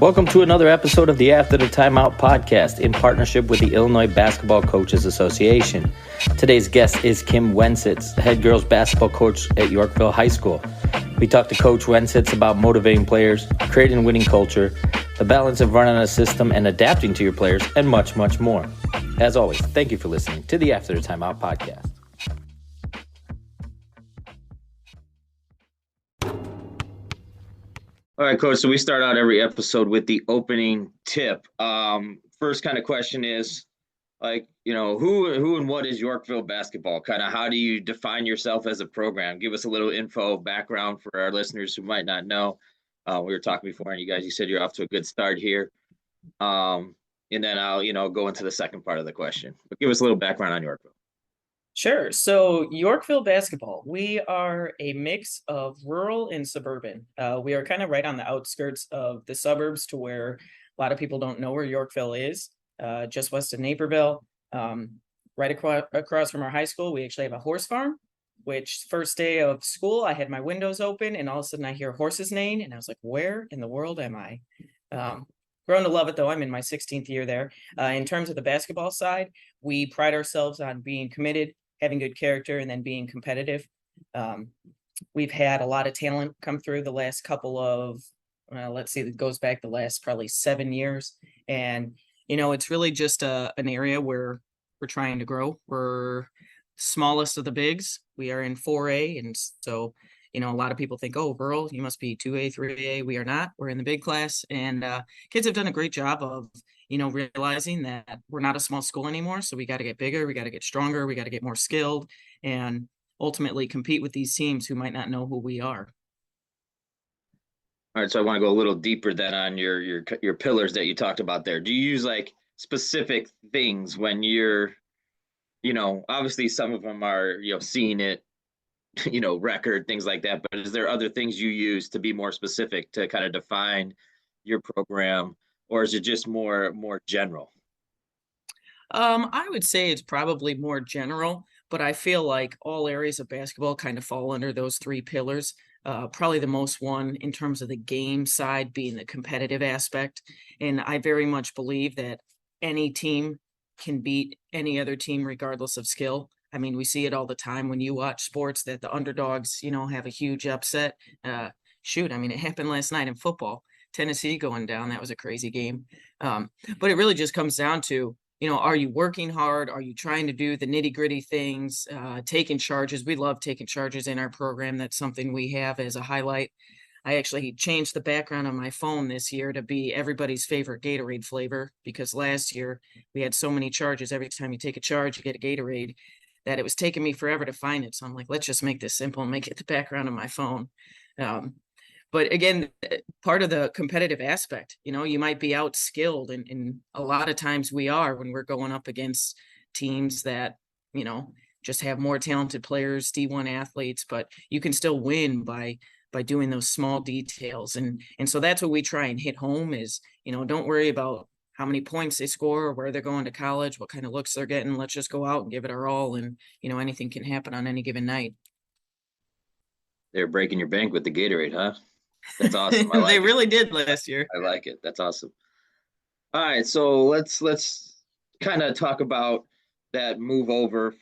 Welcome to another episode of the After the Timeout podcast in partnership with the Illinois Basketball Coaches Association. Today's guest is Kim Wensits, head girls basketball coach at Yorkville High School. We talked to Coach Wensits about motivating players, creating a winning culture, the balance of running a system and adapting to your players, and much, much more. As always, thank you for listening to the After the Timeout podcast. All right, Coach, so we start out every episode with the opening tip. First kind of question is, who and what is Yorkville basketball? Kind of how do you define yourself as a program? Give us a little background for our listeners who might not know. We were talking before, and you said you're off to a good start here. And then I'll, go into the second part of the question. But give us a little background on Yorkville. Sure. So Yorkville basketball, we are a mix of rural and suburban. We are kind of right on the outskirts of the suburbs to where a lot of people don't know where Yorkville is, just west of Naperville. Right across from our high school, we actually have a horse farm, which first day of school, I had my windows open and all of a sudden I hear horses neighing and I was like, where in the world am I? Grown to love it though. I'm in my 16th year there. In terms of the basketball side, we pride ourselves on being committed, having good character, and then being competitive. We've had a lot of talent come through the last couple of, it goes back the last probably 7 years. And, it's really just an area where we're trying to grow. We're smallest of the bigs. We are in 4A. And so, a lot of people think, oh, rural, you must be 2A, 3A. We are not. We're in the big class. And kids have done a great job of realizing that we're not a small school anymore. So we got to get bigger, we got to get stronger, we got to get more skilled and ultimately compete with these teams who might not know who we are. All right. So I want to go a little deeper then on your pillars that you talked about there. Do you use like specific things when you're, obviously some of them are, seeing it, record, things like that, but is there other things you use to be more specific to kind of define your program? Or is it just more general? I would say it's probably more general, but I feel like all areas of basketball kind of fall under those three pillars. Probably the most one in terms of the game side being the competitive aspect. And I very much believe that any team can beat any other team regardless of skill. I mean, we see it all the time when you watch sports that the underdogs, have a huge upset. It happened last night in football. Tennessee going down. That was a crazy game. But it really just comes down to, are you working hard? Are you trying to do the nitty gritty things, taking charges? We love taking charges in our program. That's something we have as a highlight. I actually changed the background on my phone this year to be everybody's favorite Gatorade flavor, because last year we had so many charges. Every time you take a charge, you get a Gatorade, that it was taking me forever to find it. So I'm like, let's just make this simple and make it the background of my phone. But again, part of the competitive aspect, you might be outskilled, and a lot of times we are when we're going up against teams that, just have more talented players, D1 athletes, but you can still win by doing those small details. And so that's what we try and hit home is, don't worry about how many points they score or where they're going to college, what kind of looks they're getting. Let's just go out and give it our all. And, anything can happen on any given night. They're breaking your bank with the Gatorade, huh? That's awesome. They really did last year. I like it. That's awesome. All right, so let's kind of talk about that move over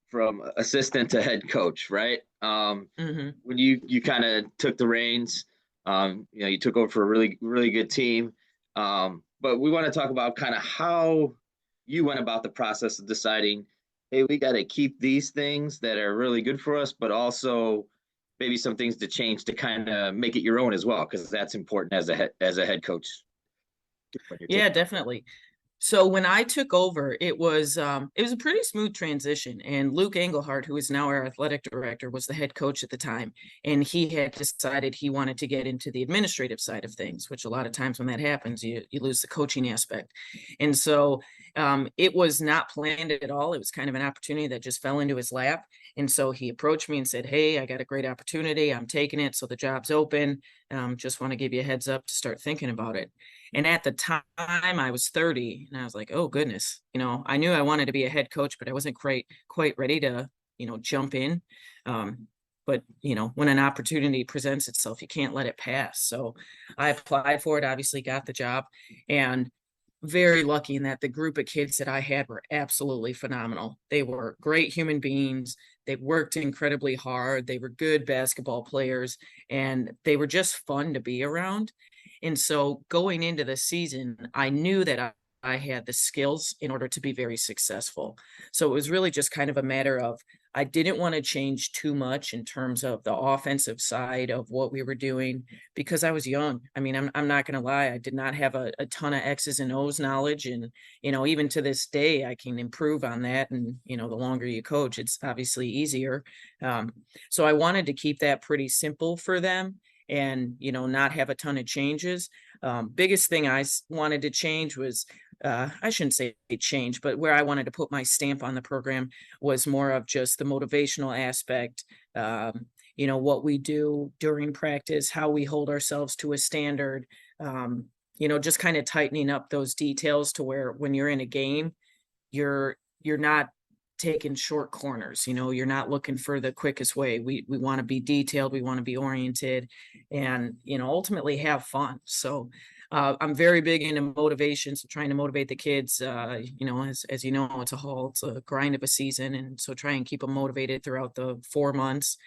from assistant to head coach, right? When you kind of took the reins, you took over for a really, really good team. But we want to talk about kind of how you went about the process of deciding, hey, we got to keep these things that are really good for us, but also maybe some things to change to kind of make it your own as well, because that's important as a head coach. Yeah, definitely. So when I took over, it was a pretty smooth transition. And Luke Engelhardt, who is now our athletic director, was the head coach at the time. And he had decided he wanted to get into the administrative side of things, which a lot of times when that happens, you lose the coaching aspect. And so it was not planned at all. It was kind of an opportunity that just fell into his lap. And so he approached me and said, hey, I got a great opportunity. I'm taking it. So the job's open. Just want to give you a heads up to start thinking about it. And at the time I was 30 and I was like, oh goodness, I knew I wanted to be a head coach, but I wasn't quite ready to, jump in. but when an opportunity presents itself, you can't let it pass. So I applied for it, obviously got the job, and very lucky in that the group of kids that I had were absolutely phenomenal. They were great human beings. They worked incredibly hard. They were good basketball players, and they were just fun to be around. And so going into the season, I knew that I had the skills in order to be very successful. So it was really just kind of a matter of I didn't want to change too much in terms of the offensive side of what we were doing because I was young. I mean, I'm not going to lie. I did not have a ton of X's and O's knowledge. And, even to this day, I can improve on that. And, the longer you coach, it's obviously easier. So I wanted to keep that pretty simple for them and, not have a ton of changes. Biggest thing I wanted to change was I shouldn't say change, but where I wanted to put my stamp on the program was more of just the motivational aspect, what we do during practice, how we hold ourselves to a standard, just kind of tightening up those details to where when you're in a game, you're not taking short corners. You're not looking for the quickest way. We want to be detailed, we want to be oriented, and ultimately have fun. So I'm very big into motivation, so trying to motivate the kids. As you know, it's a grind of a season, and so try and keep them motivated throughout the 4 months.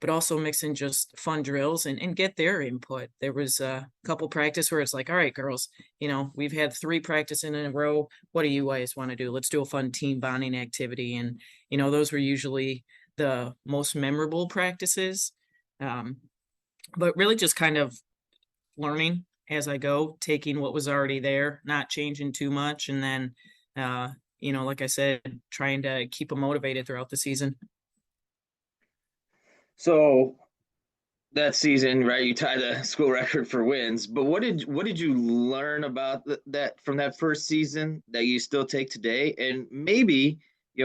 But also mix in just fun drills and get their input. There was a couple practice where it's like, all right, girls, we've had 3 practice in a row. What do you guys want to do? Let's do a fun team bonding activity. And, those were usually the most memorable practices. But really just kind of learning as I go, taking what was already there, not changing too much. And then, like I said, trying to keep them motivated throughout the season. So that season, right? You tied the school record for wins, but what did you learn about that from that first season that you still take today? And maybe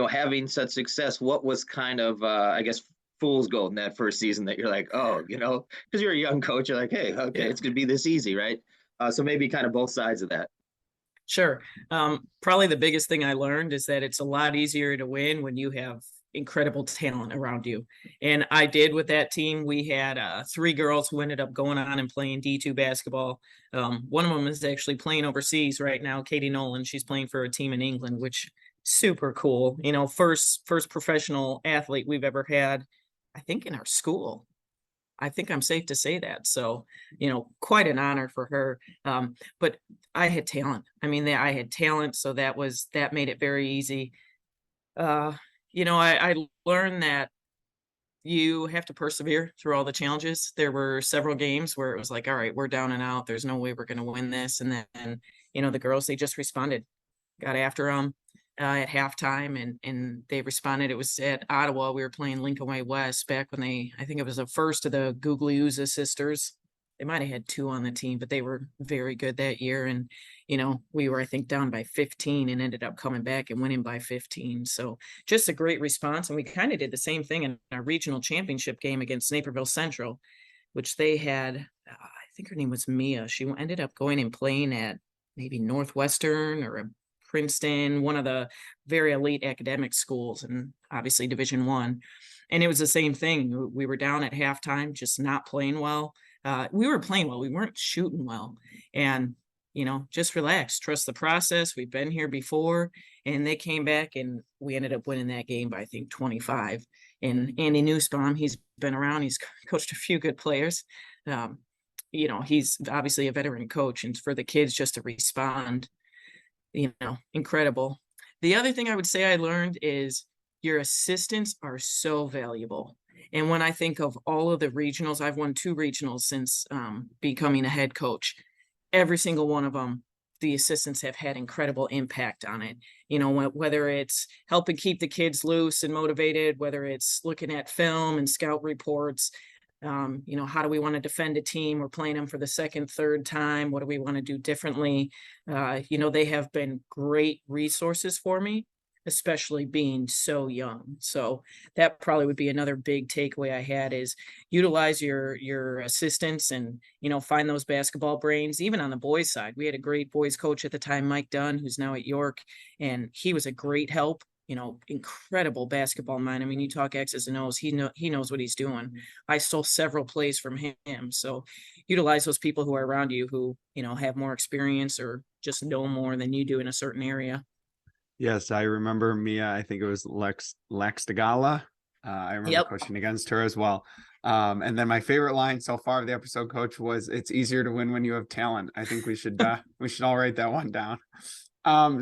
having such success, what was kind of I guess fool's gold in that first season that you're like, oh, because you're a young coach, you're like, hey, okay, Yeah. it's gonna be this easy, right? So maybe kind of both sides of that. Sure. Probably the biggest thing I learned is that it's a lot easier to win when you have incredible talent around you. And I did with that team. We had 3 girls who ended up going on and playing D2 basketball. One of them is actually playing overseas right now, Katie Nolan. She's playing for a team in England, which super cool. First professional athlete we've ever had, I think, in our school. I think I'm safe to say that. So, quite an honor for her. But I had talent. I mean, I had talent, so that made it very easy. Uh, I learned that you have to persevere through all the challenges. There were several games where it was like, all right, we're down and out. There's no way we're going to win this. And then, the girls, they just responded, got after them at halftime, and they responded. It was at Ottawa. We were playing Lincoln Way West back when I think it was the first of the Guglielmo sisters. They might have had 2 on the team, but they were very good that year. And, we were, I think, down by 15 and ended up coming back and winning by 15. So just a great response. And we kind of did the same thing in our regional championship game against Naperville Central, which they had, I think her name was Mia. She ended up going and playing at maybe Northwestern or a Princeton, one of the very elite academic schools, and obviously Division 1. And it was the same thing. We were down at halftime, just not playing well. We were playing well. We weren't shooting well. And, just relax, trust the process. We've been here before. And they came back and we ended up winning that game by, I think, 25. And Andy Nussbaum, he's been around. He's coached a few good players. He's obviously a veteran coach. And for the kids just to respond, incredible. The other thing I would say I learned is your assistants are so valuable. And when I think of all of the regionals, I've won 2 regionals since becoming a head coach. Every single one of them, the assistants have had incredible impact on it. Whether it's helping keep the kids loose and motivated, whether it's looking at film and scout reports, how do we want to defend a team? We're playing them for the second, third time. What do we want to do differently? They have been great resources for me, especially being so young. So that probably would be another big takeaway I had is utilize your assistants and, find those basketball brains. Even on the boys side, we had a great boys coach at the time, Mike Dunn, who's now at York, and he was a great help. incredible basketball mind. I mean, you talk X's and O's, he knows what he's doing. I stole several plays from him. So utilize those people who are around you who, have more experience or just know more than you do in a certain area. Yes, I remember Mia. I think it was Lex Tagala. I remember Yep. coaching against her as well. And then my favorite line so far of the episode, Coach, was "It's easier to win when you have talent." I think we should all write that one down.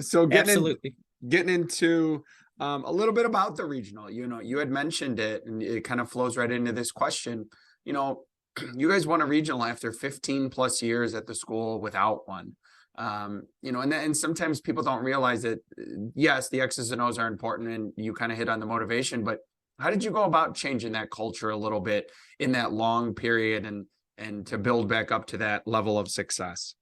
So Absolutely. Getting into a little bit about the regional. You had mentioned it, and it kind of flows right into this question. You guys won a regional after 15 plus years at the school without one. And sometimes people don't realize that, yes, the X's and O's are important, and you kind of hit on the motivation, but how did you go about changing that culture a little bit in that long period and to build back up to that level of success?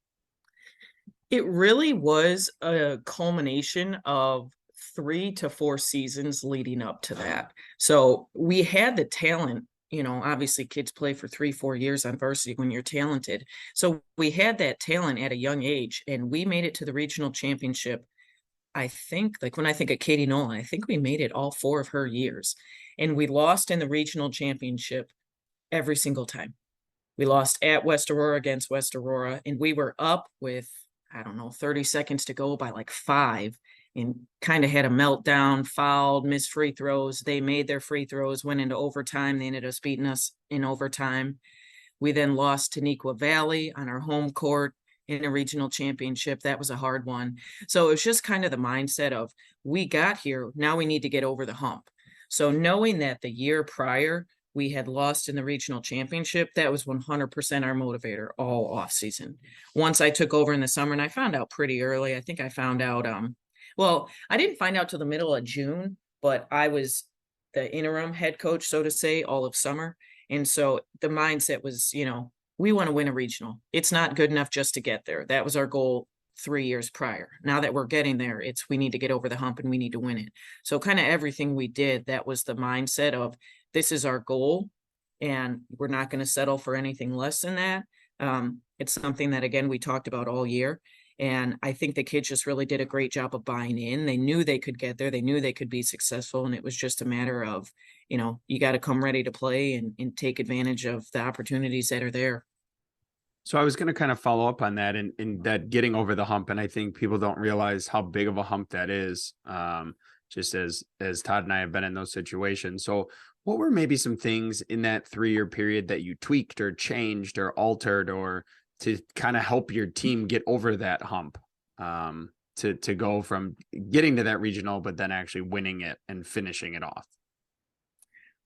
It really was a culmination of 3 to 4 seasons leading up to that. So we had the talent, obviously kids play for 3, 4 years on varsity when you're talented. So we had that talent at a young age, and we made it to the regional championship. I think, like when I think of Katie Nolan, I think we made it all 4 of her years. And we lost in the regional championship every single time. We lost at West Aurora against West Aurora, and we were up with, I don't know, 30 seconds to go by like 5, and kind of had a meltdown, fouled, missed free throws. They made their free throws, went into overtime. They ended up beating us in overtime. We then lost to Nequa Valley on our home court in a regional championship. That was a hard one. So it was just kind of the mindset of, we got here, now we need to get over the hump. So knowing that the year prior we had lost in the regional championship, that was 100% our motivator all off season. Once I took over in the summer, and I found out pretty early. I think I found out, well, I didn't find out till the middle of June, but I was the interim head coach, so to say, all of summer. And so the mindset was, we want to win a regional. It's not good enough just to get there. That was our goal 3 years prior. Now that we're getting there, we need to get over the hump and we need to win it. So kind of everything we did, that was the mindset of, this is our goal and we're not going to settle for anything less than that. It's something that, again, we talked about all year. And I think the kids just really did a great job of buying in. They knew they could get there. They knew they could be successful. And it was just a matter of, you got to come ready to play and take advantage of the opportunities that are there. So I was going to kind of follow up on that and that getting over the hump. And I think people don't realize how big of a hump that is. Just as Todd and I have been in those situations. So what were maybe some things in that 3-year period that you tweaked or changed or altered or to kind of help your team get over that hump, to go from getting to that regional, but then actually winning it and finishing it off?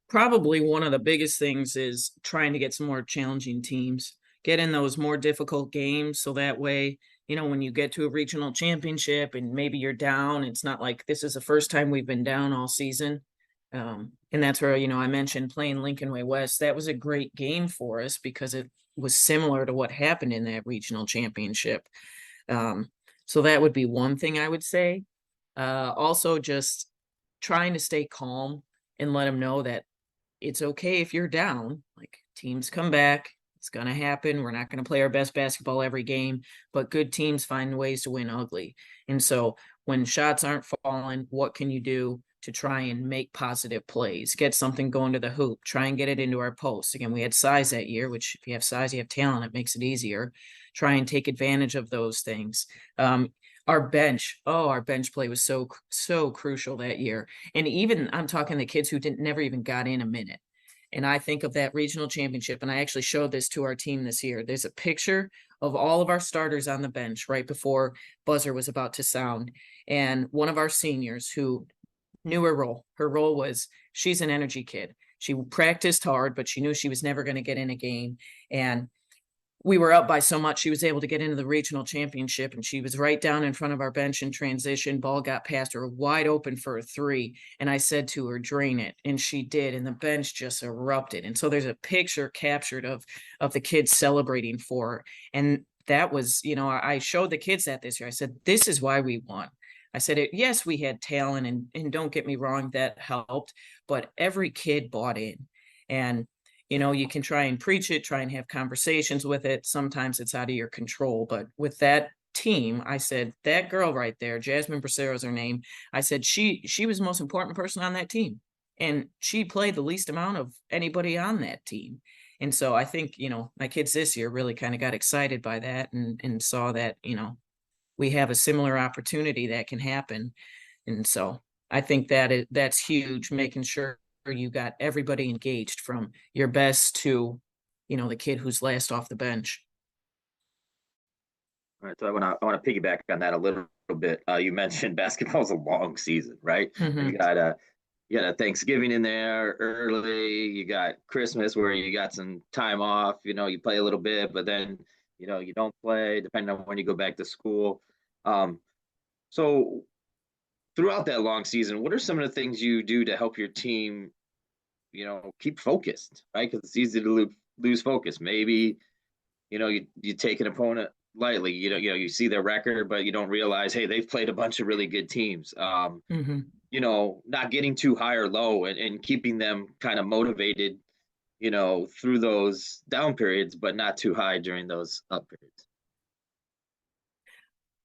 Probably one of the biggest things is trying to get some more challenging teams, get in those more difficult games. So that way, when you get to a regional championship and maybe you're down, it's not like this is the first time we've been down all season. And that's where, I mentioned playing Lincoln Way West. That was a great game for us because it was similar to what happened in that regional championship. So that would be one thing I would say. Also just trying to stay calm and let them know that it's okay if you're down. Like, teams come back. It's going to happen. We're not going to play our best basketball every game, but good teams find ways to win ugly. And so when shots aren't falling, what can you do to try and make positive plays, get something going to the hoop, try and get it into our posts? Again, we had size that year, which if you have size, you have talent, it makes it easier. Try and take advantage of those things. Our bench play was so crucial that year. And even I'm talking the kids who never even got in a minute. And I think of that regional championship, and I actually showed this to our team this year. There's a picture of all of our starters on the bench right before buzzer was about to sound. And one of our seniors who knew her role was, she's an energy kid. She practiced hard, but she knew she was never going to get in a game. And we were up by so much, she was able to get into the regional championship, and she was right down in front of our bench in transition. Ball got past her wide open for a 3. And I said to her, drain it. And she did. And the bench just erupted. And so there's a picture captured of the kids celebrating for her. And that was, I showed the kids that this year. I said, this is why we won. I said, yes, we had talent, and don't get me wrong, that helped, but every kid bought in. And you can try and preach it, try and have conversations with it. Sometimes it's out of your control, but with that team, I said, that girl right there, Jasmine Bracero is her name. I said, she was the most important person on that team. And she played the least amount of anybody on that team. And so I think, my kids this year really kind of got excited by that and saw that, we have a similar opportunity that can happen. And so I think that's huge, making sure you got everybody engaged from your best to, the kid who's last off the bench. All right, so I want to piggyback on that a little bit. You mentioned basketball is a long season, right? Mm-hmm. You got a Thanksgiving in there early. You got Christmas where you got some time off. You play a little bit, but then you don't play depending on when you go back to school. Um, so throughout that long season, what are some of the things you do to help your team, keep focused, right? Because it's easy to lose focus. Maybe you take an opponent lightly. You see their record, but you don't realize, hey, they've played a bunch of really good teams. Mm-hmm. Not getting too high or low and keeping them kind of motivated, through those down periods, but not too high during those up periods.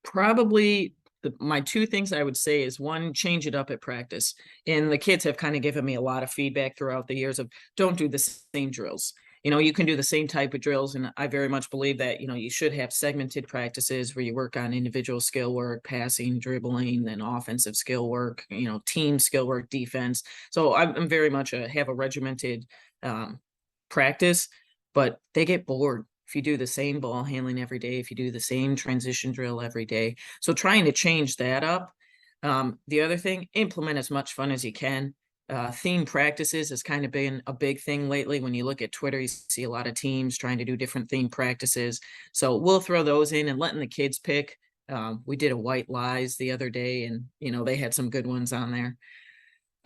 Probably my two things I would say is, one, change it up at practice. And the kids have kind of given me a lot of feedback throughout the years of, don't do the same drills. You can do the same type of drills. And I very much believe that, you should have segmented practices where you work on individual skill work, passing, dribbling, then offensive skill work, team skill work, defense. So I'm very much have a regimented practice, but they get bored if you do the same ball handling every day, if you do the same transition drill every day. So trying to change that up. The other thing, implement as much fun as you can. Theme practices has kind of been a big thing lately. When you look at Twitter, you see a lot of teams trying to do different theme practices. So we'll throw those in and letting the kids pick. We did a white lies the other day, and, they had some good ones on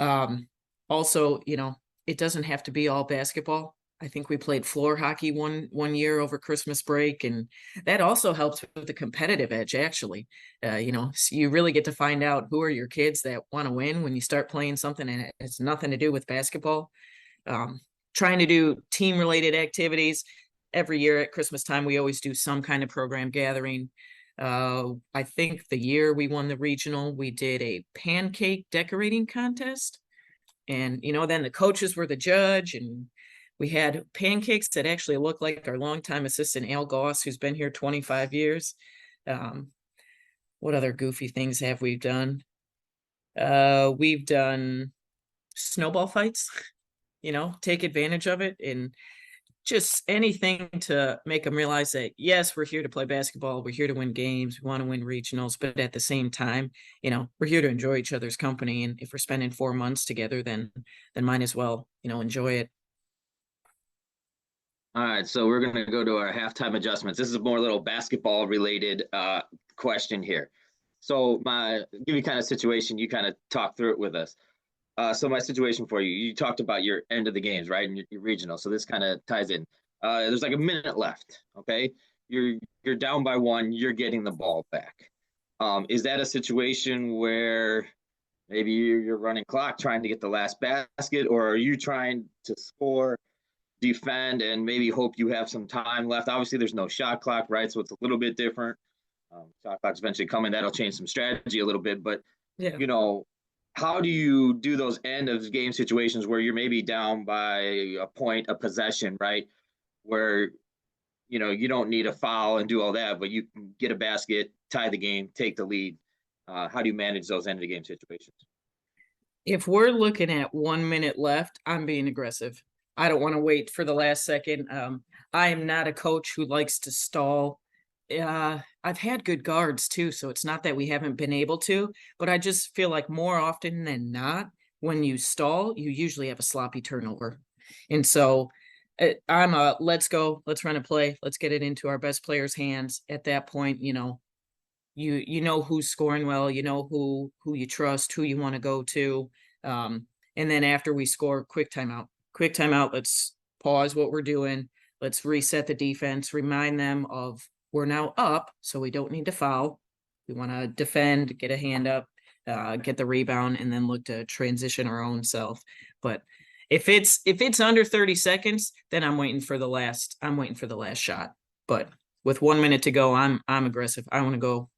there. Also, it doesn't have to be all basketball. I think we played floor hockey one year over Christmas break, and that also helps with the competitive edge, actually. So you really get to find out who are your kids that want to win when you start playing something and it's nothing to do with basketball. Trying to do team-related activities. Every year at Christmas time, we always do some kind of program gathering. I think the year we won the regional, we did a pancake decorating contest. And, then the coaches were the judge, and we had pancakes that actually looked like our longtime assistant, Al Goss, who's been here 25 years. What other goofy things have we done? We've done snowball fights, take advantage of it, and just anything to make them realize that, yes, we're here to play basketball. We're here to win games. We want to win regionals, but at the same time, we're here to enjoy each other's company. And if we're spending 4 months together, then might as well, enjoy it. All right, so we're going to go to our halftime adjustments. This is a more little basketball related question here. So give you kind of situation, you kind of talk through it with us. So my situation for you talked about your end of the games, right? And your regional. So this kind of ties in. There's like a minute left. Okay. You're down by 1, you're getting the ball back. Is that a situation where maybe you're running clock trying to get the last basket, or are you trying to score, defend, and maybe hope you have some time left? Obviously there's no shot clock, right? So it's a little bit different. Shot clock's eventually coming. That'll change some strategy a little bit, but yeah. How do you do those end of game situations where you're maybe down by a point, a possession, right? Where, you don't need a foul and do all that, but you can get a basket, tie the game, take the lead. How do you manage those end of the game situations? If we're looking at 1 minute left, I'm being aggressive. I don't want to wait for the last second. I am not a coach who likes to stall. I've had good guards too, so it's not that we haven't been able to, but I just feel like more often than not, when you stall, you usually have a sloppy turnover. And so let's go, let's run a play, let's get it into our best player's hands. At that point, you know who's scoring well, who you trust, who you want to go to. And then after we score, quick timeout, let's pause what we're doing. Let's reset the defense, remind them of we're now up, so we don't need to foul. We want to defend, get a hand up, get the rebound, and then look to transition our own self. But if it's under 30 seconds, then I'm waiting for the last shot. But with 1 minute to go, I'm aggressive. I want to go.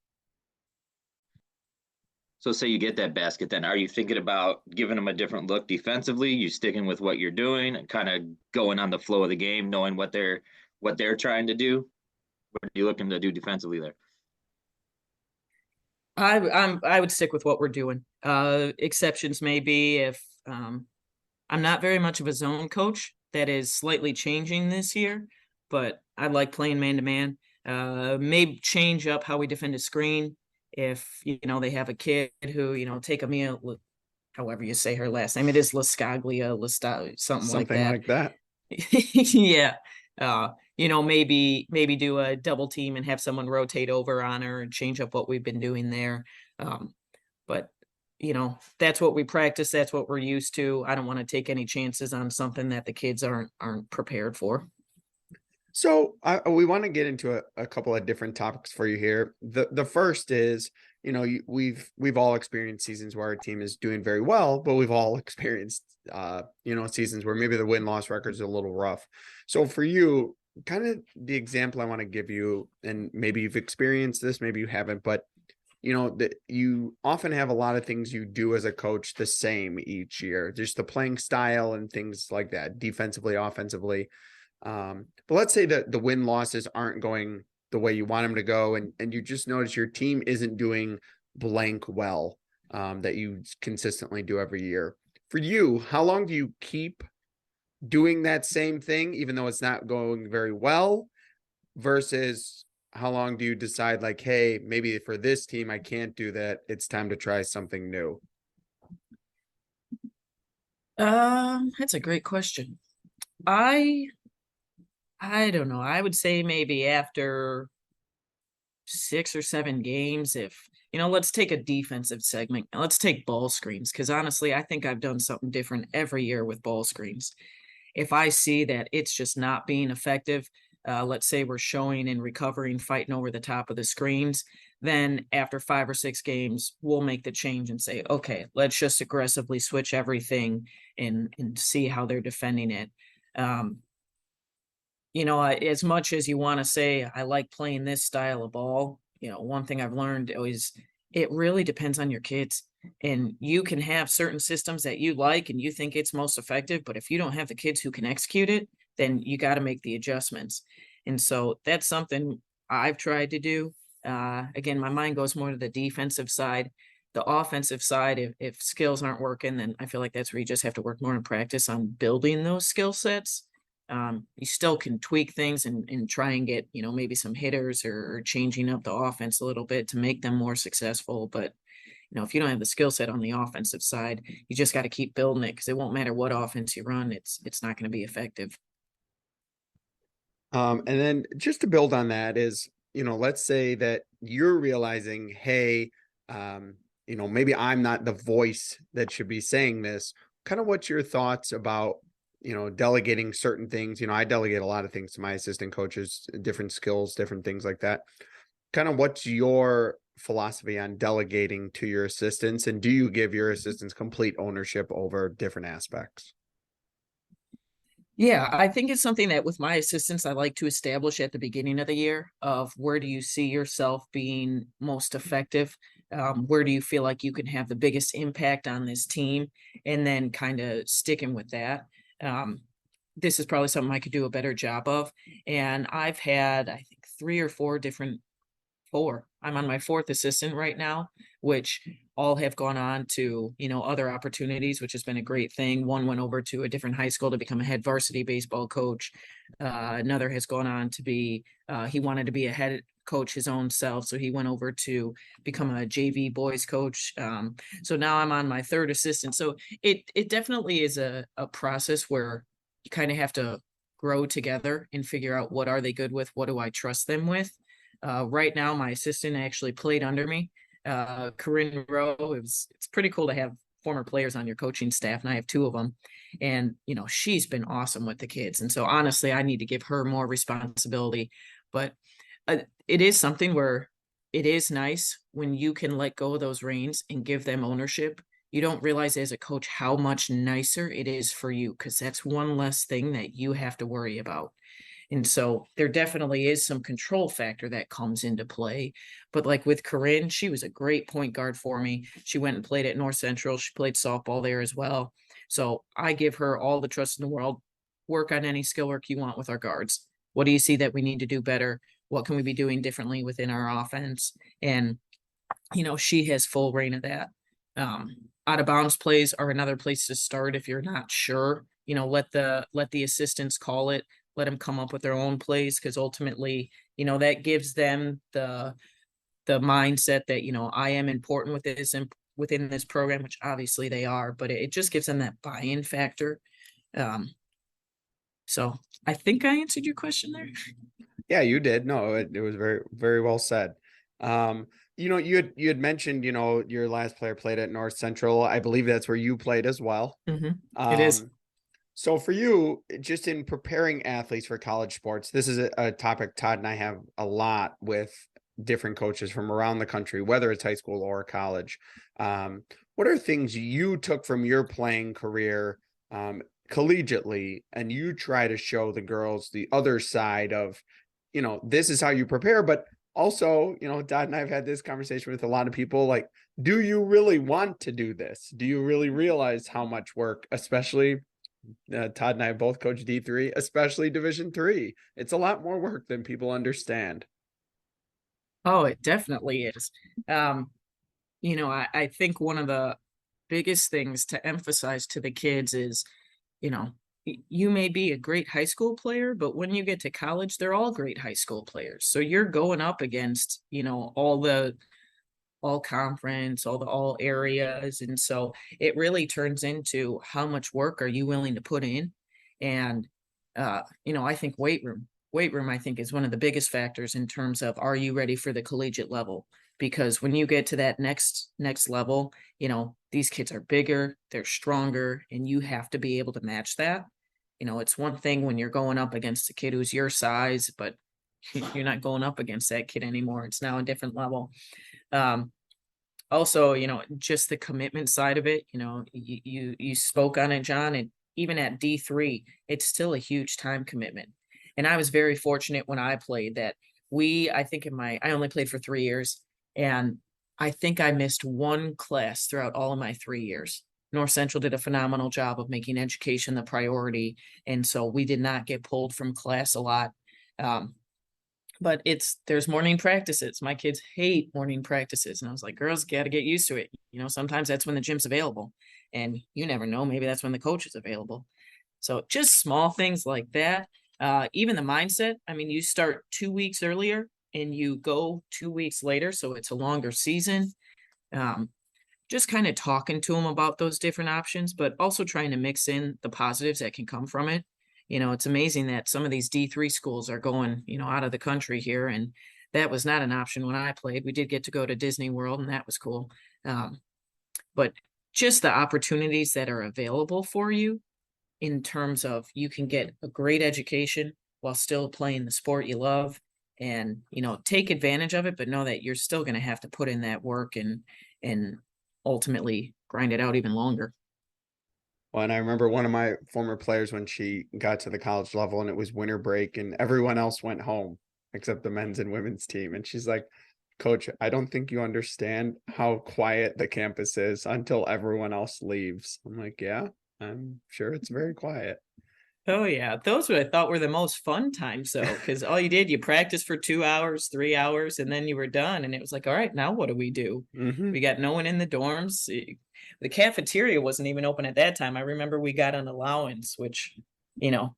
So say you get that basket, then are you thinking about giving them a different look defensively? You sticking with what you're doing and kind of going on the flow of the game, knowing what they're trying to do? What are you looking to do defensively there? I would stick with what we're doing. Exceptions may be if I'm not very much of a zone coach. That is slightly changing this year, but I like playing man to man. Maybe change up how we defend a screen. If they have a kid who take a meal, however you say her last name, it is Lascaglia, something like Something that. like that. Yeah. Maybe do a double team and have someone rotate over on her and change up what we've been doing there. But that's what we practice. That's what we're used to. I don't want to take any chances on something that the kids aren't prepared for. So we want to get into a couple of different topics for you here. The first is, we've all experienced seasons where our team is doing very well, but we've all experienced, seasons where maybe the win-loss record is a little rough. So for you, kind of the example I want to give you, and maybe you've experienced this, maybe you haven't, but that you often have a lot of things you do as a coach the same each year, just the playing style and things like that, defensively, offensively. But let's say that the win losses aren't going the way you want them to go, and you just notice your team isn't doing blank well, that you consistently do every year. For you, how long do you keep doing that same thing, even though it's not going very well, versus how long do you decide like, hey, maybe for this team, I can't do that. It's time to try something new. That's a great question. I don't know. I would say maybe after 6 or 7 games, if let's take a defensive segment. Let's take ball screens, because honestly, I think I've done something different every year with ball screens. If I see that it's just not being effective, let's say we're showing and recovering, fighting over the top of the screens, then after 5 or 6 games, we'll make the change and say, okay, let's just aggressively switch everything and see how they're defending it. As much as you want to say, I like playing this style of ball, one thing I've learned is it really depends on your kids. And you can have certain systems that you like and you think it's most effective, but if you don't have the kids who can execute it, then you got to make the adjustments. And so that's something I've tried to do. Again, my mind goes more to the defensive side. The offensive side, if skills aren't working, then I feel like that's where you just have to work more in practice on building those skill sets. You still can tweak things and try and get, maybe some hitters or changing up the offense a little bit to make them more successful. But, if you don't have the skill set on the offensive side, you just got to keep building it, because it won't matter what offense you run. It's not going to be effective. And then just to build on that is, let's say that you're realizing, hey, maybe I'm not the voice that should be saying this. Kind of what's your thoughts about, delegating certain things? I delegate a lot of things to my assistant coaches, different skills, different things like that. Kind of what's your philosophy on delegating to your assistants, and do you give your assistants complete ownership over different aspects? Yeah, I think it's something that with my assistants, I like to establish at the beginning of the year of where do you see yourself being most effective? Where do you feel like you can have the biggest impact on this team? And then kind of sticking with that. This is probably something I could do a better job of. And I've had, I think, 3 or 4 different 4. I'm on my 4th assistant right now, which all have gone on to, other opportunities, which has been a great thing. One went over to a different high school to become a head varsity baseball coach. Another has gone on to be, he wanted to be a head coach his own self. So he went over to become a JV boys coach. So now I'm on my 3rd assistant. So it definitely is a process where you kind of have to grow together and figure out what are they good with? What do I trust them with? Right now, my assistant actually played under me, Corinne Rowe. It's pretty cool to have former players on your coaching staff, and I have 2 of them. And she's been awesome with the kids. And so honestly, I need to give her more responsibility. But it is something where it is nice when you can let go of those reins and give them ownership. You don't realize as a coach how much nicer it is for you, because that's one less thing that you have to worry about. And so there definitely is some control factor that comes into play. But like with Corinne, she was a great point guard for me. She went and played at North Central. She played softball there as well. So I give her all the trust in the world. Work on any skill work you want with our guards. What do you see that we need to do better? What can we be doing differently within our offense? And, she has full reign of that. Out of bounds plays are another place to start if you're not sure. Let the assistants call it, let them come up with their own plays, because ultimately, that gives them the mindset that, I am important with this and within this program, which obviously they are, but it just gives them that buy-in factor. So I think I answered your question there. Yeah, you did. No, it was very, very well said. You had mentioned, your last player played at North Central. I believe that's where you played as well. It is. So for you, just in preparing athletes for college sports, this is a topic Todd and I have a lot with different coaches from around the country, whether it's high school or college. What are things you took from your playing career collegiately, and you try to show the girls the other side of, this is how you prepare, but also, Todd and I have had this conversation with a lot of people, like, do you really want to do this? Do you really realize how much work, especially Todd and I both coach D3, especially Division 3. It's a lot more work than people understand. Oh, it definitely is. I think one of the biggest things to emphasize to the kids is, you may be a great high school player, but when you get to college, they're all great high school players. So you're going up against, all conference, all areas. And so it really turns into how much work are you willing to put in? And, I think weight room, I think, is one of the biggest factors in terms of, are you ready for the collegiate level? Because when you get to that next level, these kids are bigger, they're stronger, and you have to be able to match that. It's one thing when you're going up against a kid who's your size, but you're not going up against that kid anymore. It's now a different level. Also, just the commitment side of it, you spoke on it, Jon, and even at D3, it's still a huge time commitment. And I was very fortunate when I played that I only played for 3 years, and I think I missed one class throughout all of my 3 years. North Central did a phenomenal job of making education the priority. And so we did not get pulled from class a lot. But there's morning practices. My kids hate morning practices. And I was like, girls, got to get used to it. Sometimes that's when the gym's available, and you never know, maybe that's when the coach is available. So just small things like that. Even the mindset. I mean, you start 2 weeks earlier and you go 2 weeks later. So it's a longer season. Just kind of talking to them about those different options, but also trying to mix in the positives that can come from it. It's amazing that some of these D3 schools are going, out of the country here. And that was not an option when I played. We did get to go to Disney World, and that was cool. But just the opportunities that are available for you in terms of, you can get a great education while still playing the sport you love, and, take advantage of it, but know that you're still going to have to put in that work and ultimately grind it out even longer. Well, and I remember one of my former players, when she got to the college level and it was winter break and everyone else went home except the men's and women's team. And she's like, Coach, I don't think you understand how quiet the campus is until everyone else leaves. I'm like, yeah, I'm sure it's very quiet. Oh yeah, those I thought were the most fun times though, because all you practice for 2 hours, 3 hours, and then you were done, and it was like, all right, now what do we do? We got no one in the dorms. The cafeteria wasn't even open at that time. I remember we got an allowance, which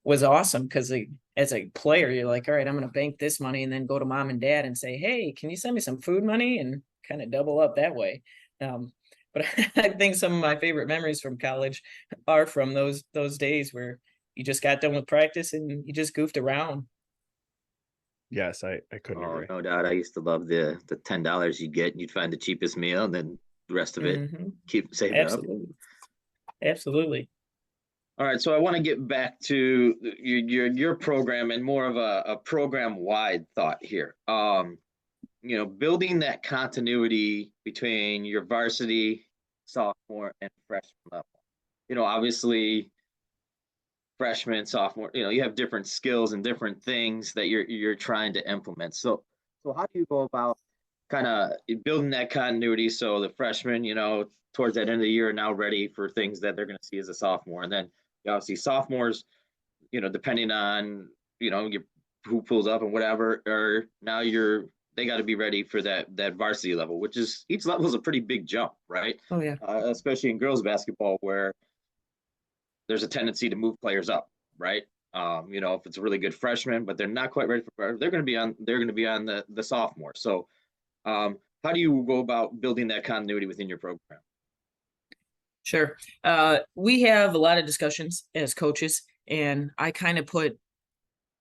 was awesome, because as a player, you're like, all right, I'm going to bank this money and then go to mom and dad and say, hey, can you send me some food money, and kind of double up that way. But I think some of my favorite memories from college are from those days where you just got done with practice and you just goofed around. Yes, I couldn't agree. No doubt. I used to love the $10 you'd get, and you'd find the cheapest meal, and then the rest of it keep saved Absolutely. up. Absolutely. All right, so I want to get back to your program and more of a program wide thought here. Building that continuity between your varsity, sophomore, and freshman level. Obviously, freshman, sophomore, you have different skills and different things that you're trying to implement. So how do you go about kind of building that continuity so the freshmen, towards that end of the year are now ready for things that they're going to see as a sophomore, and then obviously sophomores, depending on your who pulls up and whatever, or now they got to be ready for that varsity level, which is each level is a pretty big jump, right? Oh yeah. Especially in girls basketball where there's a tendency to move players up, right? If it's a really good freshman, but they're not quite ready for, they're going to be on the sophomore. So, how do you go about building that continuity within your program? Sure. We have a lot of discussions as coaches, and I kind of put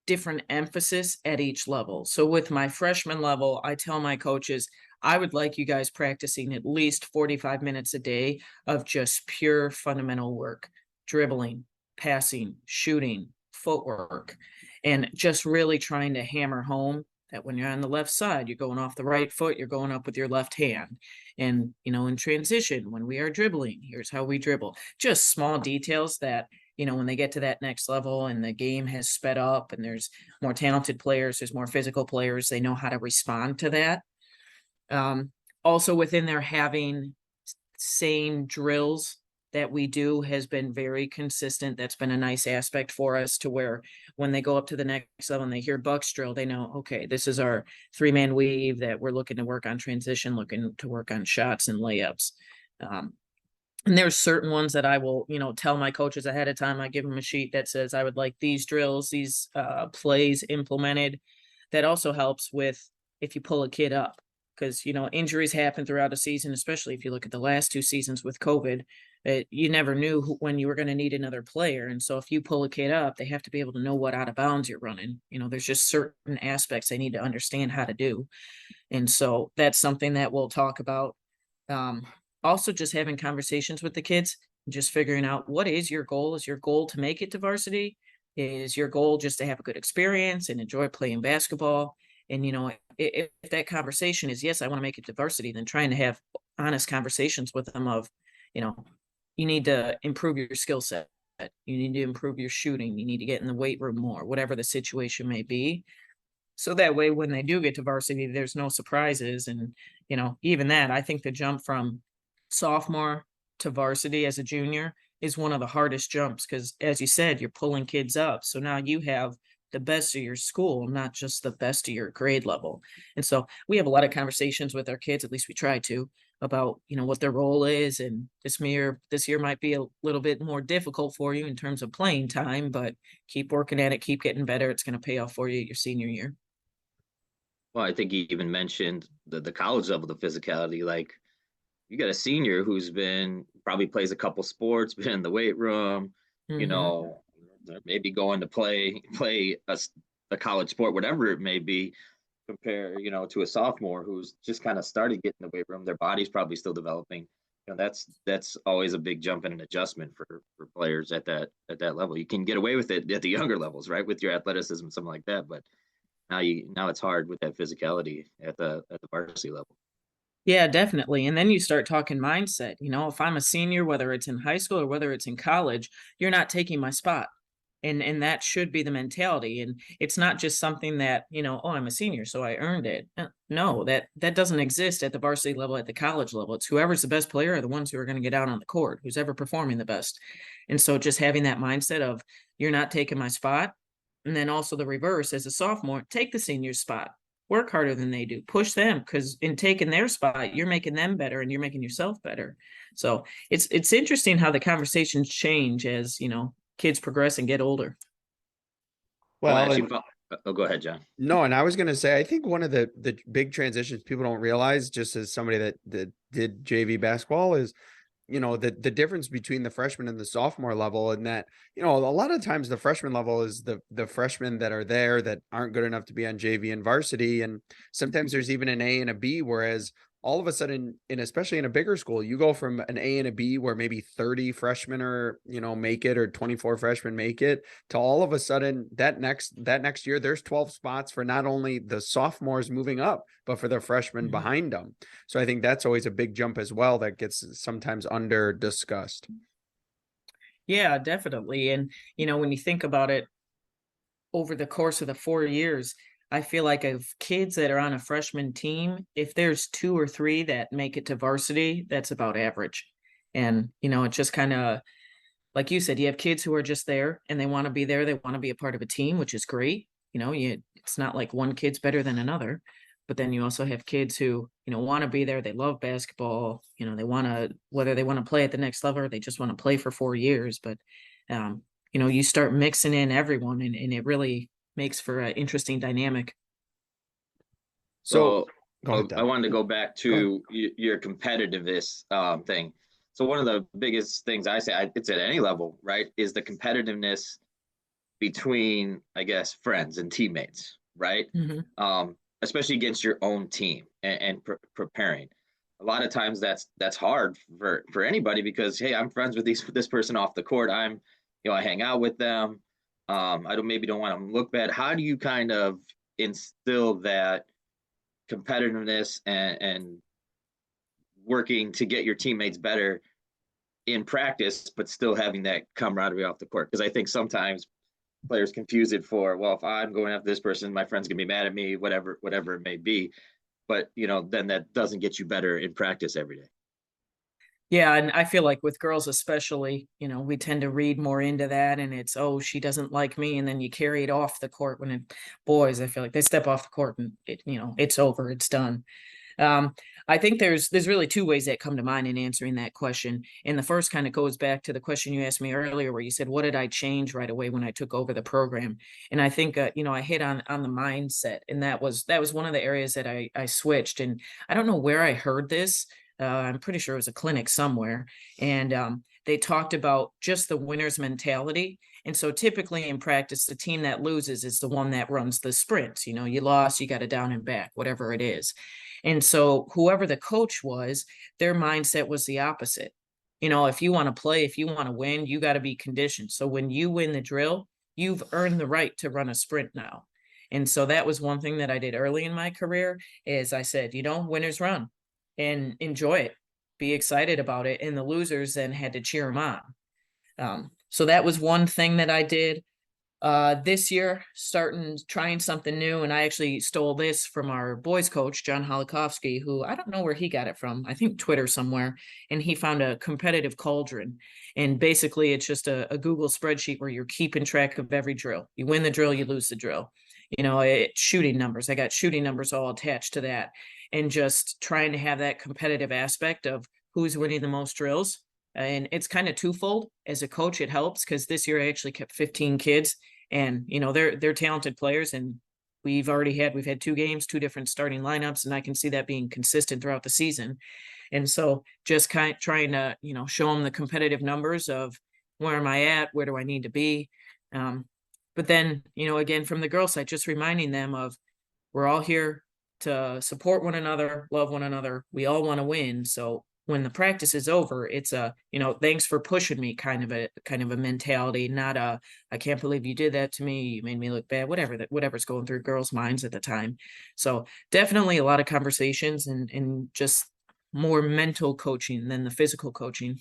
different emphasis at each level. So with my freshman level, I tell my coaches, I would like you guys practicing at least 45 minutes a day of just pure fundamental work, dribbling, passing, shooting, footwork, and just really trying to hammer home that when you're on the left side, you're going off the right foot, you're going up with your left hand. And, in transition, when we are dribbling, here's how we dribble. Just small details that when they get to that next level and the game has sped up and there's more talented players, there's more physical players, they know how to respond to that. Also within there, having same drills that we do has been very consistent. That's been a nice aspect for us, to where when they go up to the next level and they hear Buck's drill, they know, okay, this is our 3-man weave that we're looking to work on transition, looking to work on shots and layups. And there's certain ones that I will, tell my coaches ahead of time. I give them a sheet that says I would like these drills, these plays implemented. That also helps with if you pull a kid up, because, injuries happen throughout a season, especially if you look at the last 2 seasons with COVID. You never knew when you were going to need another player. And so if you pull a kid up, they have to be able to know what out of bounds you're running. There's just certain aspects they need to understand how to do. And so that's something that we'll talk about. Also just having conversations with the kids, just figuring out, what is your goal? Is your goal to make it to varsity? Is your goal just to have a good experience and enjoy playing basketball? And, if that conversation is, yes, I want to make it to varsity, then trying to have honest conversations with them of, you need to improve your skill set. You need to improve your shooting. You need to get in the weight room more, whatever the situation may be. So that way, when they do get to varsity, there's no surprises. And, even that, I think the jump from sophomore to varsity as a junior is one of the hardest jumps, because as you said, you're pulling kids up. So now you have the best of your school, not just the best of your grade level. And so we have a lot of conversations with our kids, at least we try to, about, what their role is. And this year might be a little bit more difficult for you in terms of playing time, but keep working at it, keep getting better. It's going to pay off for you your senior year. Well, I think he even mentioned the college level, the physicality. Like, you got a senior who's probably plays a couple sports, been in the weight room, Mm-hmm. Maybe going to play a college sport, whatever it may be, compare, to a sophomore who's just kind of started getting in the weight room. Their body's probably still developing. That's always a big jump and an adjustment for players at that level. You can get away with it at the younger levels, right, with your athleticism, something like that. But now it's hard with that physicality at the varsity level. Yeah, definitely. And then you start talking mindset. If I'm a senior, whether it's in high school or whether it's in college, you're not taking my spot. And that should be the mentality. And it's not just something that, oh, I'm a senior, so I earned it. No, that doesn't exist at the varsity level, at the college level. It's whoever's the best player are the ones who are going to get out on the court, who's ever performing the best. And so just having that mindset of, you're not taking my spot. And then also the reverse, as a sophomore, take the senior's spot. Work harder than they do, push them, because in taking their spot, you're making them better and you're making yourself better. So it's interesting how the conversations change as, kids progress and get older. Well, Well, actually, go ahead, John. no, and I was going to say, I think one of the big transitions people don't realize, just as somebody that did JV basketball, is, the difference between the freshman and the sophomore level, and that, a lot of times the freshman level is the freshmen that are there that aren't good enough to be on JV and varsity. And sometimes there's even an A and a B, whereas all of a sudden, and especially in a bigger school, you go from an A and a B where maybe 30 freshmen or, make it, or 24 freshmen make it, to all of a sudden that next year, there's 12 spots for not only the sophomores moving up, but for the freshmen behind them. So I think that's always a big jump as well that gets sometimes under discussed. Yeah, definitely. And, when you think about it over the course of the 4 years, I feel like of kids that are on a freshman team, if there's two or three that make it to varsity, that's about average. And, it's just kind of like you said, you have kids who are just there and they want to be there. They want to be a part of a team, which is great. It's not like one kid's better than another. But then you also have kids who, want to be there. They love basketball. They want to, whether they want to play at the next level or they just want to play for 4 years. But, you start mixing in everyone and it really makes for an interesting dynamic. So go ahead, I wanted to go back Go ahead. to your competitiveness thing. So one of the biggest things I say, it's at any level, right, is the competitiveness between, I guess, friends and teammates, right? Especially against your own team and preparing. A lot of times that's hard for anybody because, hey, I'm friends with this person off the court. I hang out with them. I don't want to look bad. How do you kind of instill that competitiveness and working to get your teammates better in practice, but still having that camaraderie off the court? Because I think sometimes players confuse it for, well, if I'm going after this person, my friend's gonna be mad at me, whatever it may be. But then that doesn't get you better in practice every day. Yeah, and I feel like with girls especially, we tend to read more into that and it's, oh, she doesn't like me, and then you carry it off the court. Boys, I feel like they step off the court and it's over, it's done. I think there's really two ways that come to mind in answering that question. And the first kind of goes back to the question you asked me earlier, where you said, what did I change right away when I took over the program? And I think, I hit on the mindset, and that was one of the areas that I switched. And I don't know where I heard this. I'm pretty sure it was a clinic somewhere. And they talked about just the winner's mentality. And so typically in practice, the team that loses is the one that runs the sprints. You lost, you got a down and back, whatever it is. And so whoever the coach was, their mindset was the opposite. If you want to play, if you want to win, you got to be conditioned. So when you win the drill, you've earned the right to run a sprint now. And so that was one thing that I did early in my career is I said, winners run and enjoy it, be excited about it. And the losers then had to cheer them on. So that was one thing that I did. This year, trying something new, and I actually stole this from our boys coach, John Holokovsky, who I don't know where he got it from. I think Twitter somewhere, and he found a competitive cauldron. And basically, it's just a Google spreadsheet where you're keeping track of every drill. You win the drill, you lose the drill. Shooting numbers. I got shooting numbers all attached to that, and just trying to have that competitive aspect of who's winning the most drills. And it's kind of twofold. As a coach, it helps because this year I actually kept 15 kids, and they're talented players, and we've had 2 games, 2 different starting lineups, and I can see that being consistent throughout the season. And so just trying to show them the competitive numbers of where am I at, where do I need to be. But then again, from the girls' side, just reminding them of we're all here to support one another, love one another. We all want to win. So when the practice is over, it's thanks for pushing me kind of a mentality, not I can't believe you did that to me. You made me look bad, whatever's going through girls' minds at the time. So definitely a lot of conversations and just more mental coaching than the physical coaching.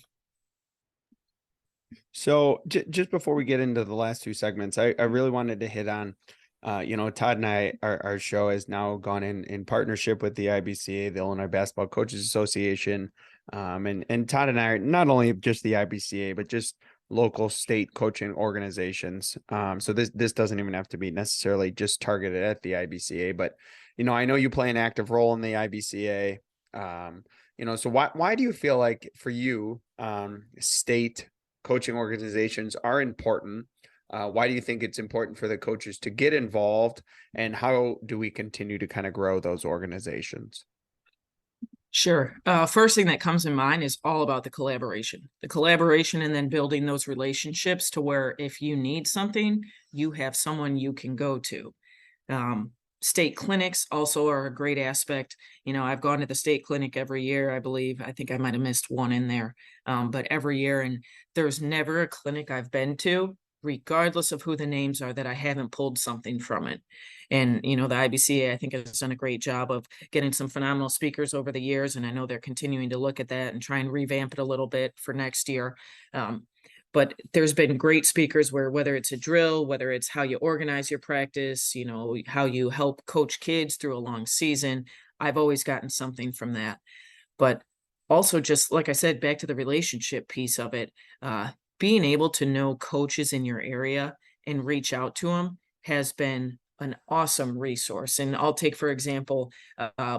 So just before we get into the last 2 segments, I really wanted to hit on, Todd and I, our show has now gone in partnership with the IBCA, the Illinois Basketball Coaches Association. And Todd and I are not only just the IBCA, but just local state coaching organizations. So this doesn't even have to be necessarily just targeted at the IBCA, but, I know you play an active role in the IBCA. So why do you feel like for you, state coaching organizations are important? Why do you think it's important for the coaches to get involved, and how do we continue to kind of grow those organizations? Sure. First thing that comes in mind is all about the collaboration, and then building those relationships to where if you need something, you have someone you can go to. State clinics also are a great aspect. I've gone to the state clinic every year, I believe. I think I might have missed one in there, but every year. And there's never a clinic I've been to, regardless of who the names are, that I haven't pulled something from it. And, the IBCA, I think, has done a great job of getting some phenomenal speakers over the years. And I know they're continuing to look at that and try and revamp it a little bit for next year. but there's been great speakers where whether it's a drill, whether it's how you organize your practice, how you help coach kids through a long season, I've always gotten something from that. But also, just like I said, back to the relationship piece of it, being able to know coaches in your area and reach out to them has been an awesome resource. And I'll take, for example,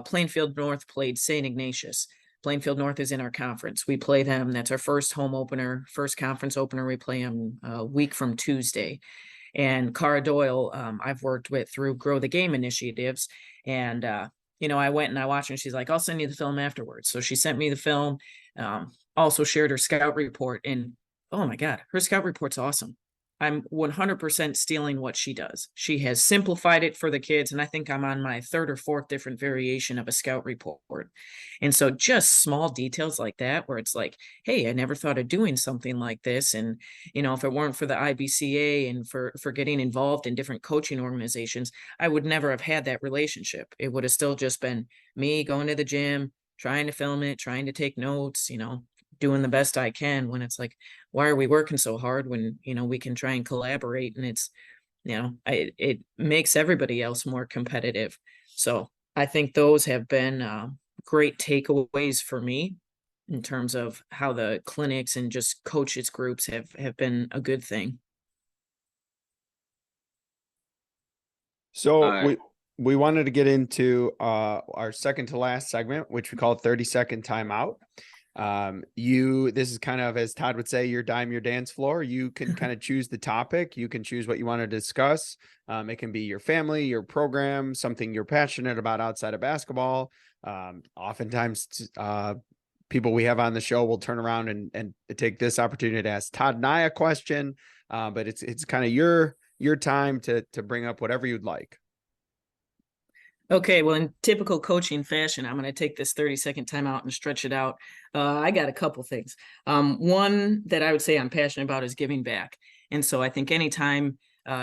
Plainfield North played St. Ignatius. Plainfield North is in our conference. We play them. That's our first home opener, first conference opener. We play them a week from Tuesday. And Cara Doyle, I've worked with through Grow the Game initiatives. And, I went and I watched her and she's like, I'll send you the film afterwards. So she sent me the film, also shared her scout report. And oh my God, her scout report's awesome. I'm 100% stealing what she does. She has simplified it for the kids. And I think I'm on my third or fourth different variation of a scout report. And so just small details like that, where it's like, hey, I never thought of doing something like this. And, if it weren't for the IBCA and for getting involved in different coaching organizations, I would never have had that relationship. It would have still just been me going to the gym, trying to film it, trying to take notes, doing the best I can, when it's like, why are we working so hard when, we can try and collaborate, and it's, it makes everybody else more competitive. So I think those have been great takeaways for me in terms of how the clinics and just coaches groups have been a good thing. So we wanted to get into our second to last segment, which we call 30-second timeout. This is kind of, as Todd would say, your dime, your dance floor. You can kind of choose the topic. You can choose what you want to discuss. It can be your family, your program, something you're passionate about outside of basketball. Oftentimes, people we have on the show will turn around and take this opportunity to ask Todd and I a question. But it's kind of your time to bring up whatever you'd like. Okay, well, in typical coaching fashion, I'm going to take this 30-second timeout and stretch it out. I got a couple things. One that I would say I'm passionate about is giving back. And so I think anytime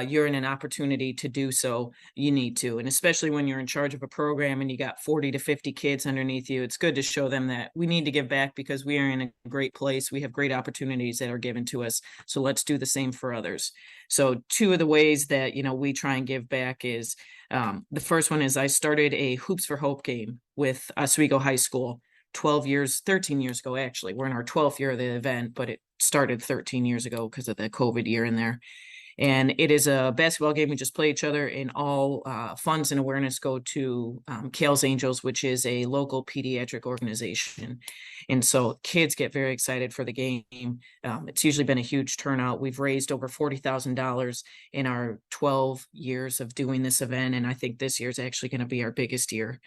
you're in an opportunity to do so, you need to. And especially when you're in charge of a program and you got 40 to 50 kids underneath you, it's good to show them that we need to give back because we are in a great place. We have great opportunities that are given to us. So let's do the same for others. So two of the ways that, we try and give back is, the first one is I started a Hoops for Hope game with Oswego High School 13 years ago, actually. We're in our 12th year of the event, but it started 13 years ago because of the COVID year in there. And it is a basketball game. We just play each other, and all funds and awareness go to Kale's Angels, which is a local pediatric organization. And so kids get very excited for the game. It's usually been a huge turnout. We've raised over $40,000 in our 12 years of doing this event. And I think this year is actually going to be our biggest year.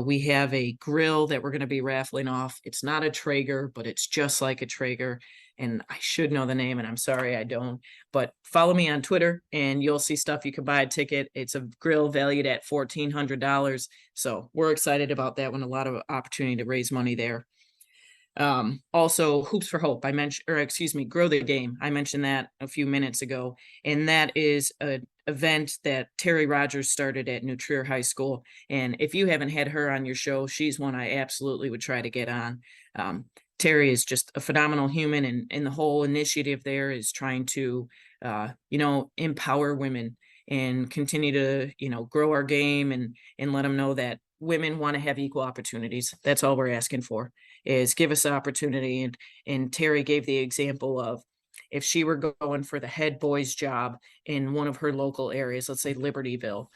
We have a grill that we're going to be raffling off. It's not a Traeger, but it's just like a Traeger. And I should know the name, and I'm sorry I don't. But follow me on Twitter, and you'll see stuff. You can buy a ticket. It's a grill valued at $1,400. So we're excited about that one. A lot of opportunity to raise money there. Also, Hoops for Hope. Grow the Game. I mentioned that a few minutes ago, and that is an event that Terry Rogers started at New Trier High School. And if you haven't had her on your show, she's one I absolutely would try to get on. Terry is just a phenomenal human, and the whole initiative there is trying to, empower women and continue to, grow our game and let them know that women want to have equal opportunities. That's all we're asking for, is give us an opportunity. And Terry gave the example of, if she were going for the head boys job in one of her local areas, let's say Libertyville,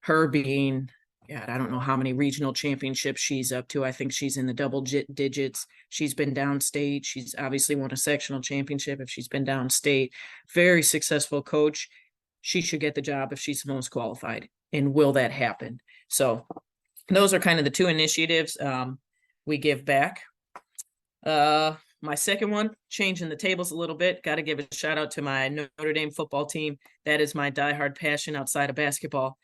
her being, God, I don't know how many regional championships she's up to. I think she's in the double digits. She's been downstate. She's obviously won a sectional championship if she's been downstate. Very successful coach. She should get the job if she's the most qualified. And will that happen? So those are kind of the two initiatives we give back. My second one, changing the tables a little bit. Got to give a shout out to my Notre Dame football team. That is my diehard passion outside of basketball.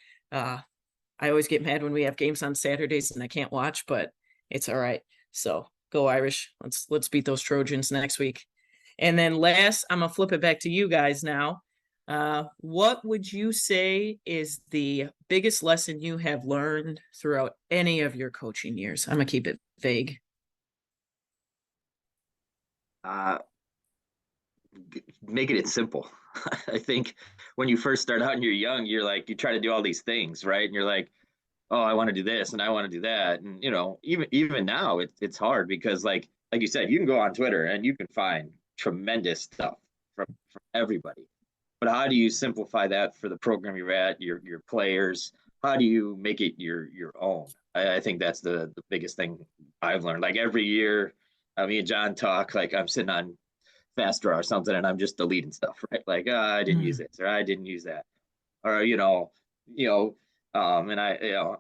I always get mad when we have games on Saturdays and I can't watch, but it's all right. So go Irish. Let's beat those Trojans next week. And then last, I'm gonna flip it back to you guys now. What would you say is the biggest lesson you have learned throughout any of your coaching years? I'm gonna keep it vague. making it simple. I think when you first start out and you're young, you're like, you try to do all these things, right? And you're like, oh, I want to do this and I want to do that. And, even now it's hard because like you said, you can go on Twitter and you can find tremendous stuff from everybody. But how do you simplify that for the program you're at, your players? How do you make it your own? I think that's the biggest thing I've learned. Like every year, me and John talk, like I'm sitting on Fast Draw or something and I'm just deleting stuff, right? Like, I didn't use this or I didn't use that. Or, and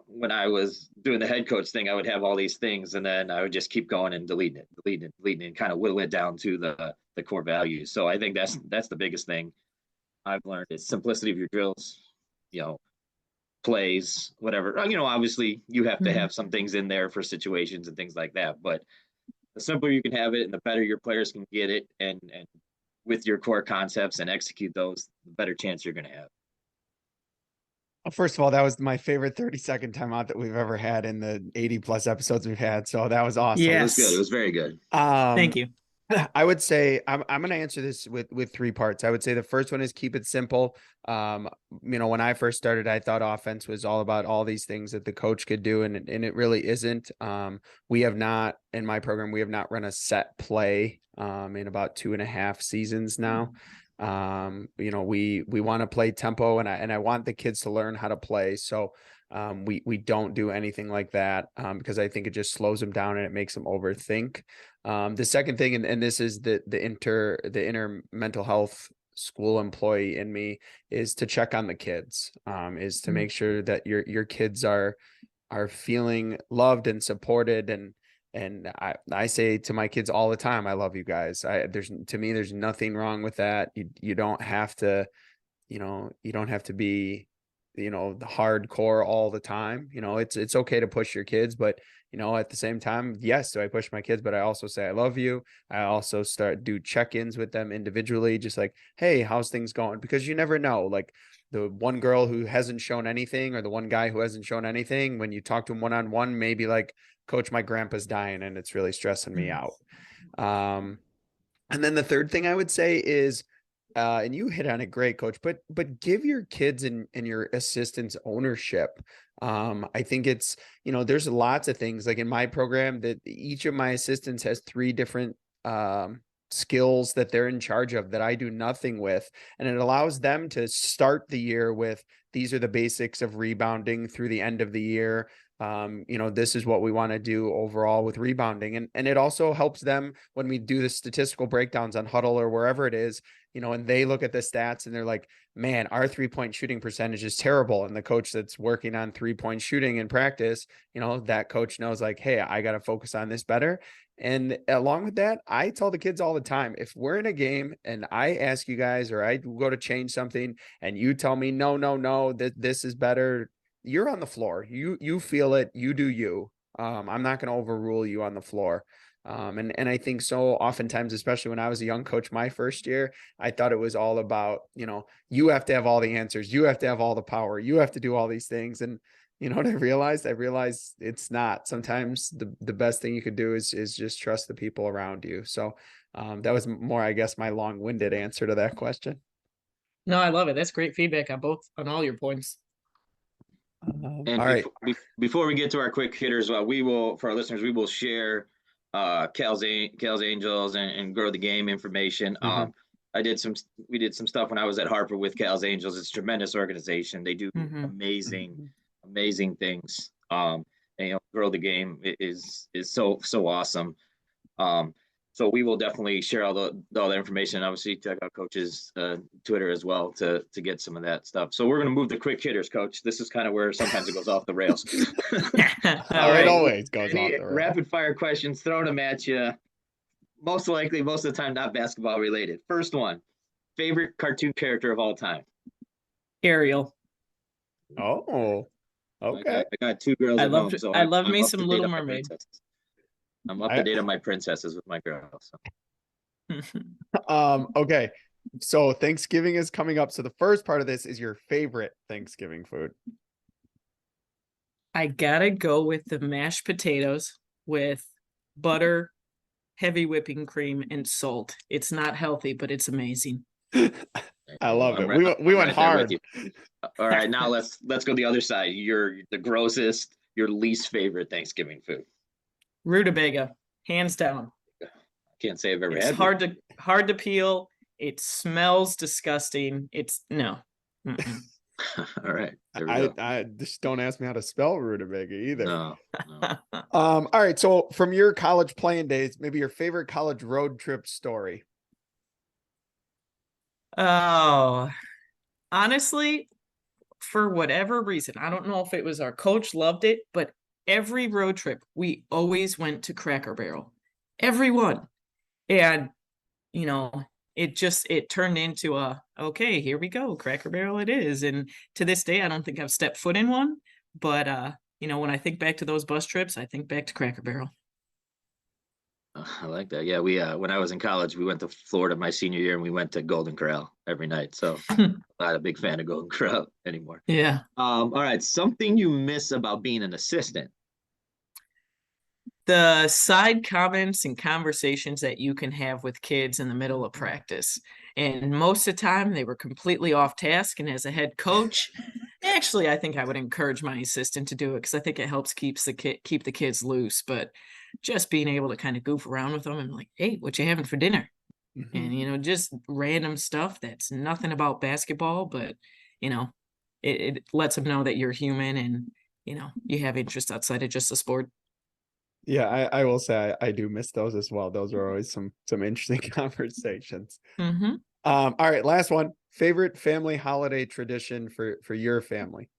when I was doing the head coach thing, I would have all these things and then I would just keep going and deleting it, and kind of whittle it down to the core values. So I think that's the biggest thing I've learned is simplicity of your drills, you know, plays, whatever. Obviously you have to have some things in there for situations and things like that, but the simpler you can have it and the better your players can get it and with your core concepts and execute those, the better chance you're going to have. First of all, that was my favorite 30-second timeout that we've ever had in the 80 plus episodes we've had. So that was awesome. It was good. It was very good. Thank you. I would say I'm going to answer this with three parts. I would say the first one is keep it simple. When I first started, I thought offense was all about all these things that the coach could do, and it really isn't. We have not, in my program, we have not run a set play in about 2.5 seasons now. We want to play tempo, and I want the kids to learn how to play. So we don't do anything like that because I think it just slows them down and it makes them overthink. The second thing, and this is the inner mental health school employee in me, is to check on the kids, is to make sure that your kids are feeling loved and supported. And I say to my kids all the time, I love you guys. There's nothing wrong with that. You don't have to, you don't have to be, the hardcore all the time. It's okay to push your kids, but at the same time, yes, do I push my kids, but I also say I love you. I also do check-ins with them individually, just like, hey, how's things going? Because you never know, like the one girl who hasn't shown anything or the one guy who hasn't shown anything, when you talk to him one-on-one, maybe like, coach, my grandpa's dying and it's really stressing me out. And then the third thing I would say is, and you hit on it great, coach, but give your kids and your assistants ownership. I think it's, there's lots of things like in my program that each of my assistants has 3 different skills that they're in charge of that I do nothing with. And it allows them to start the year with, these are the basics of rebounding through the end of the year. This is what we want to do overall with rebounding. And it also helps them when we do the statistical breakdowns on Huddle or wherever it is, and they look at the stats and they're like, man, our 3-point shooting percentage is terrible. And the coach that's working on 3-point shooting in practice, that coach knows like, hey, I got to focus on this better. And along with that, I tell the kids all the time, if we're in a game and I ask you guys, or I go to change something and you tell me, no, that this is better, you're on the floor. You feel it. You do you. I'm not going to overrule you on the floor. And I think so oftentimes, especially when I was a young coach, my first year, I thought it was all about, you have to have all the answers. You have to have all the power. You have to do all these things. And what I realized it's not. Sometimes the best thing you could do is just trust the people around you. So that was more, I guess, my long-winded answer to that question. No, I love it. That's great feedback on all your points. And all right. Before we get to our quick hitters, we will, for our listeners, we will share Cal's Angels and Grow the Game information. We did some stuff when I was at Harper with Cal's Angels. It's a tremendous organization. They do amazing things. And Grow the Game is so awesome. So we will definitely share all the information. Obviously, check out Coach's Twitter as well to get some of that stuff. So we're going to move to quick hitters, Coach. This is kind of where sometimes it goes off the rails. All right. It always goes off the rails. Rapid fire questions, throwing them at you. Most of the time, not basketball related. First one, favorite cartoon character of all time? Ariel. Oh, okay. I got 2 girls at home, so I love me some Little Mermaid. I'm up to date on my princesses with my girls. So. Okay. So Thanksgiving is coming up. So the first part of this is your favorite Thanksgiving food. I gotta go with the mashed potatoes with butter, heavy whipping cream, and salt. It's not healthy, but it's amazing. I love it. We went hard. All right, now let's go the other side. The grossest, your least favorite Thanksgiving food. Rutabaga, hands down. Can't say I've ever It's had. hard to peel. It smells disgusting. No. All right. I just don't ask me how to spell rutabaga either. No. All right. So from your college playing days, maybe your favorite college road trip story. Oh, honestly, for whatever reason, I don't know if it was our coach loved it, but every road trip, we always went to Cracker Barrel. Everyone. And, it turned into okay, here we go. Cracker Barrel it is. And to this day, I don't think I've stepped foot in one. But, when I think back to those bus trips, I think back to Cracker Barrel. I like that. Yeah, we when I was in college, we went to Florida my senior year, and we went to Golden Corral every night. So I'm not a big fan of Golden Corral anymore. Yeah. All right. Something you miss about being an assistant. The side comments and conversations that you can have with kids in the middle of practice. And most of the time they were completely off task. And as a head coach, actually, I think I would encourage my assistant to do it because I think it helps keep the kids loose. But just being able to kind of goof around with them and like, hey, what you having for dinner? Mm-hmm. And, just random stuff that's nothing about basketball, but, it lets them know that you're human and, you have interests outside of just the sport. Yeah, I will say I do miss those as well. Those are always some interesting conversations. Mm-hmm. All right, last one. Favorite family holiday tradition for your family?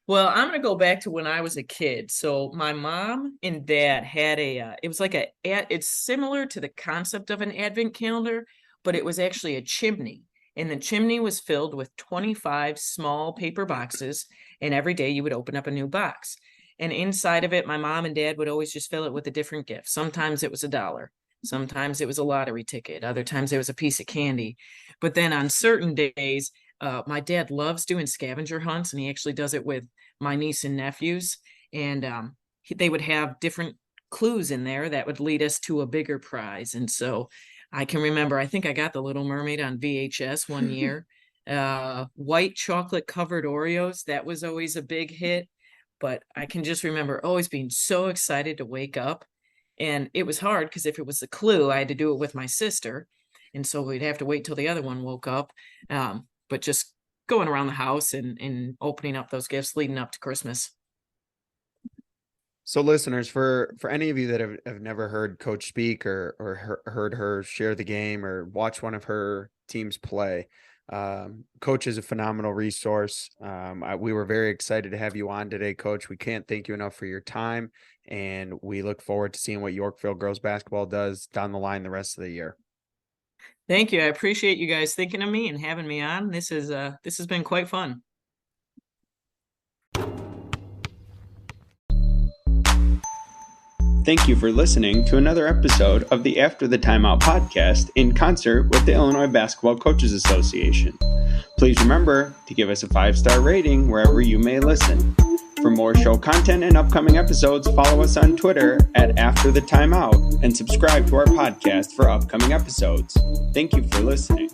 Well, I'm going to go back to when I was a kid. So my mom and dad had it was like it's similar to the concept of an advent calendar, but it was actually a chimney. And the chimney was filled with 25 small paper boxes. And every day you would open up a new box. And inside of it, my mom and dad would always just fill it with a different gift. Sometimes it was $1. Sometimes it was a lottery ticket. Other times it was a piece of candy. But then on certain days, my dad loves doing scavenger hunts, and he actually does it with my niece and nephews. And they would have different clues in there that would lead us to a bigger prize. And so I can remember, I think I got The Little Mermaid on VHS one year. White chocolate covered Oreos, that was always a big hit. But I can just remember always being so excited to wake up. And it was hard because if it was a clue, I had to do it with my sister. And so we'd have to wait till the other one woke up. But just going around the house and opening up those gifts leading up to Christmas. So listeners, for any of you that have never heard Coach speak or heard her share the game or watch one of her teams play, Coach is a phenomenal resource. We were very excited to have you on today, Coach. We can't thank you enough for your time, and we look forward to seeing what Yorkville girls basketball does down the line the rest of the year. Thank you. I appreciate you guys thinking of me and having me on. This has been quite fun. Thank you for listening to another episode of the After the Timeout podcast in concert with the Illinois Basketball Coaches Association. Please remember to give us a 5-star rating wherever you may listen. For more show content and upcoming episodes, follow us on Twitter at After the Timeout and subscribe to our podcast for upcoming episodes. Thank you for listening.